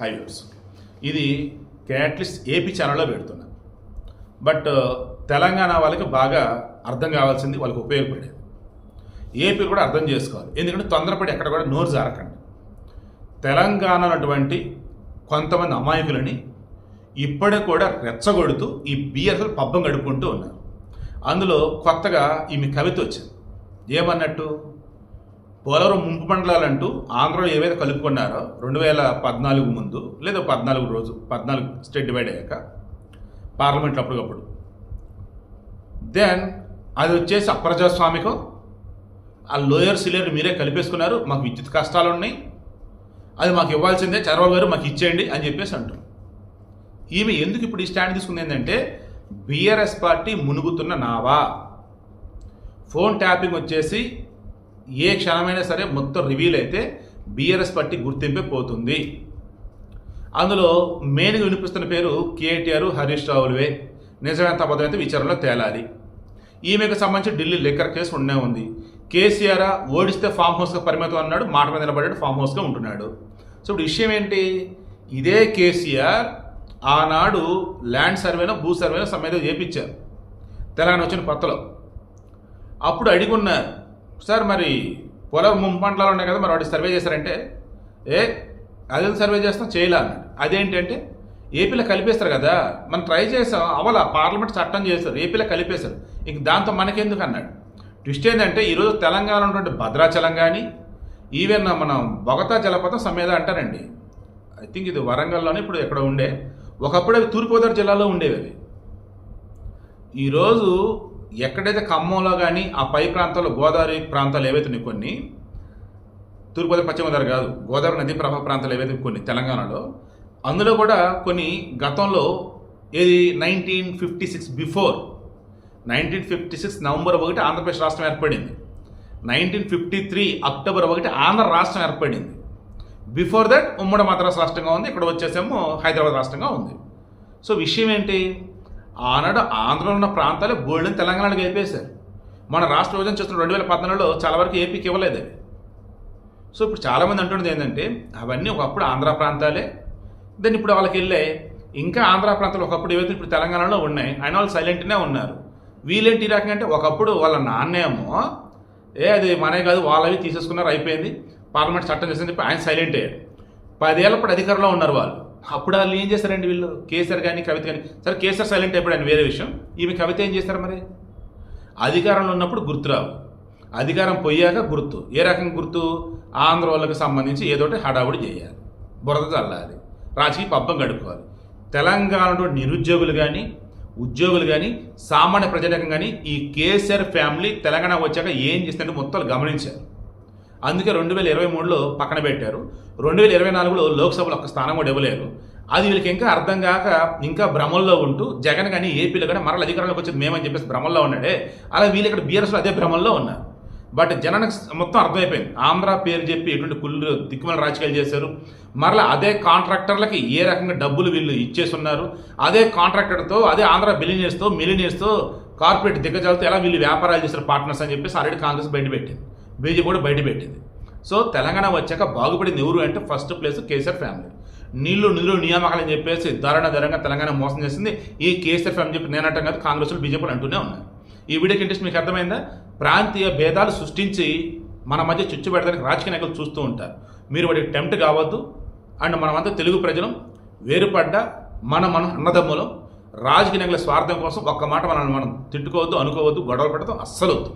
High viewers, ఇది catalyst AP ఛానల్లో పెడుతున్నా. బట్ తెలంగాణ వాళ్ళకి బాగా అర్థం కావాల్సింది, వాళ్ళకి ఉపయోగపడేది. ఏపీ కూడా అర్థం చేసుకోవాలి. ఎందుకంటే తొందరపడి ఎక్కడ కూడా నోరు జారకండి. తెలంగాణ అటువంటి కొంతమంది అమాయకులని ఇప్పటికి కూడా రెచ్చగొడుతూ ఈ బీఆర్ఎస్ పబ్బం గడుపుకుంటూ ఉన్నారు. అందులో కొత్తగా ఈమె కవిత వచ్చింది. ఏమన్నట్టు, పోలవరం ముంపు మండలాలంటూ ఆంధ్రలో ఏవైతే కలుపుకున్నారో 2014 ముందు లేదా 14 స్టేట్ డివైడ్ అయ్యాక పార్లమెంట్లో అప్పటికప్పుడు, దెన్ అది వచ్చేసి అప్రజాస్వామికం, ఆ లోయర్ సిలియర్ మీరే కలిపేసుకున్నారు, మాకు విద్యుత్ కష్టాలు ఉన్నాయి, అది మాకు ఇవ్వాల్సిందే, చంద్రబాబు గారు మాకు ఇచ్చేయండి అని చెప్పేసి అంటారు. ఈమె ఎందుకు ఇప్పుడు ఈ స్టాండ్ తీసుకుంది ఏంటంటే, బీఆర్ఎస్ పార్టీ మునుగుతున్న నావా, ఫోన్ ట్యాపింగ్ వచ్చేసి ఏ క్షణమైనా సరే మొత్తం రివీల్ అయితే బీఆర్ఎస్ పార్టీ గుర్తింపే పోతుంది. అందులో మెయిన్గా వినిపిస్తున్న పేరు కేటీఆర్, హరీష్ రావులవే. నిజమైన అబద్ధమైతే విచారణలో తేలాలి. ఈమెకు సంబంధించి ఢిల్లీ లిక్కర్ కేసు ఉండే ఉంది. కేసీఆర్ ఓడిస్తే ఫామ్ హౌస్గా పరిమితం అన్నాడు, మాట మీద నిలబడ్డాడు, ఫామ్ హౌస్గా ఉంటున్నాడు. సో ఇప్పుడు విషయం ఏంటి, ఇదే కేసీఆర్ ఆనాడు ల్యాండ్ సర్వేనో భూ సర్వేనో సమేత చేపించారు తెలంగాణ వచ్చిన కొత్తలో. అప్పుడు అడిగున్నారు, సార్ మరి పొలం ముంపు మండలాలు ఉన్నాయి కదా, మరి వాటి సర్వే చేశారంటే, అదే సర్వే చేస్తాం చేయలే అన్నాడు. అదేంటంటే ఏపీలో కలిపేస్తారు కదా, మనం ట్రై చేసాం అవలా, పార్లమెంట్ చట్టం చేస్తారు, ఏపీలో కలిపేశారు, ఇంక దాంతో మనకెందుకు అన్నాడు. ట్విస్ట్ ఏంటంటే ఈరోజు తెలంగాణ ఉన్నటువంటి భద్రాచలం కానీ, ఈవెన్ మనం బొగతా జలపాతం సమేత అంటారండి, ఐ థింక్ ఇది వరంగల్లోనే ఇప్పుడు ఎక్కడ ఉండే, ఒకప్పుడు అవి తూర్పుగోదావరి జిల్లాలో ఉండేవి. అవి ఈరోజు ఎక్కడైతే ఖమ్మంలో కానీ ఆ పై ప్రాంతాల్లో గోదావరి ప్రాంతాలు ఏవైతే ఉన్నాయి, కొన్ని తూర్పుగోదావరి పశ్చిమ గోదావరి కాదు, గోదావరి నదీ ప్రభావ ప్రాంతాలు ఏవైతే కొన్ని తెలంగాణలో, అందులో కూడా కొన్ని గతంలో ఏది 1956 బిఫోర్ 1956 నవంబర్ 1 ఆంధ్రప్రదేశ్ రాష్ట్రం ఏర్పడింది. 1953 అక్టోబర్ 1 ఆంధ్ర రాష్ట్రం ఏర్పడింది. బిఫోర్ దట్ ఉమ్మడి మద్రాసు రాష్ట్రంగా ఉంది, ఇక్కడ వచ్చేసేమో హైదరాబాద్ రాష్ట్రంగా ఉంది. సో విషయం ఏంటి, ఆనాడు ఆంధ్రలో ఉన్న ప్రాంతాలు గోల్డెన్ తెలంగాణకి వెళ్ళిపోయారు. మన రాష్ట్ర విభజన చేస్తున్న 2014లో చాలా వరకు ఏపీకి ఇవ్వలేదు అవి. సో ఇప్పుడు చాలామంది అంటున్నది ఏంటంటే, అవన్నీ ఒకప్పుడు ఆంధ్ర ప్రాంతాలే, దెన్ ఇప్పుడు వాళ్ళకి వెళ్ళే ఇంకా ఆంధ్ర ప్రాంతాలు ఒకప్పుడు ఏవైతే ఇప్పుడు తెలంగాణలో ఉన్నాయి, ఆయన వాళ్ళు సైలెంట్నే ఉన్నారు. వీళ్ళేంటి ఈ రకంగా అంటే, ఒకప్పుడు వాళ్ళ నాన్నేమో అది మనే కాదు వాళ్ళవి తీసేసుకున్నారు, అయిపోయింది, పార్లమెంట్ చట్టం చేసింది చెప్పి ఆయన సైలెంట్ అయ్యాడు. 10 ఏళ్ళ పాటు అధికారంలో ఉన్నారు వాళ్ళు. అప్పుడు వాళ్ళు ఏం చేస్తారండి వీళ్ళు, కేసీఆర్ కానీ కవిత కానీ, సరే కేసీఆర్ సైలెంట్ అయిపోయాడు వేరే విషయం, ఈమె కవిత ఏం చేస్తారు మరి, అధికారంలో ఉన్నప్పుడు గుర్తురావు, అధికారం పోయాక గుర్తు. ఏ రకంగా గుర్తు, ఆంధ్ర వాళ్ళకి సంబంధించి ఏదోటి హడావుడి చేయాలి, బురద చల్లాలి, రాజకీయ పబ్బం గడుపుకోవాలి. తెలంగాణలో నిరుద్యోగులు కానీ ఉద్యోగులు కానీ సామాన్య ప్రజానికం కానీ ఈ కేసీఆర్ ఫ్యామిలీ తెలంగాణ వచ్చాక ఏం చేస్తుంటే మొత్తం గమనించారు. అందుకే 2023లో పక్కన పెట్టారు, 2024లో లోక్సభలో ఒక్క స్థానం కూడా ఇవ్వలేరు. అది వీళ్ళకి ఇంకా అర్థం కాక ఇంకా భ్రమంలో ఉంటూ, జగన్ కానీ ఏపీలో కానీ మరల అధికారంలోకి వచ్చేది మేమని చెప్పేసి భ్రమంలో ఉన్నాడే, అలా వీళ్ళు ఇక్కడ బీఆర్ఎస్లో అదే భ్రమంలో ఉన్నారు. బట్ జనానికి మొత్తం అర్థమైపోయింది, ఆంధ్ర పేరు చెప్పి ఎటువంటి కుళ్ళు దిక్కుమల రాజకీయాలు చేశారు, మరలా అదే కాంట్రాక్టర్లకి ఏ రకంగా డబ్బులు వీళ్ళు ఇచ్చేస్తున్నారు, అదే కాంట్రాక్టర్తో అదే ఆంధ్ర బిలినియర్స్తో మిలినియర్స్తో కార్పొరేట్ దిగ్గజాలతో ఎలా వీళ్ళు వ్యాపారాలు చేశారు పార్ట్నర్స్ అని చెప్పేసి ఆల్రెడీ కాంగ్రెస్ బయటపెట్టింది, బీజేపీ కూడా బయటపెట్టింది. సో తెలంగాణ వచ్చాక బాగుపడింది ఎవరు అంటే ఫస్ట్ ప్లేస్ కేసీఆర్ ఫ్యామిలీ. నీళ్లు నియామకాలు అని చెప్పేసి ధరంగా తెలంగాణ మోసం చేసింది ఈ కేసీఆర్ ఫ్యామిలీ చెప్పి నేనంటాం కాదు, కాంగ్రెస్లు బీజేపీలు అంటూనే ఉన్నాయి. ఈ వీడియోకి ఇంట్రెస్ట్ మీకు అర్థమైందా, ప్రాంతీయ భేదాలు సృష్టించి మన మధ్య చుచ్చు పెడతానికి రాజకీయ నాయకులు చూస్తూ ఉంటారు. మీరు వాటికి టెంప్ట్ కావద్దు. అండ్ మనమంతా తెలుగు ప్రజలం, వేరుపడ్డ మన అన్నదమ్ములం, రాజకీయ నాయకుల స్వార్థం కోసం ఒక్క మాట మనం తిట్టుకోవద్దు, అనుకోవద్దు, గొడవలు పెట్టడం అస్సలు వద్దు.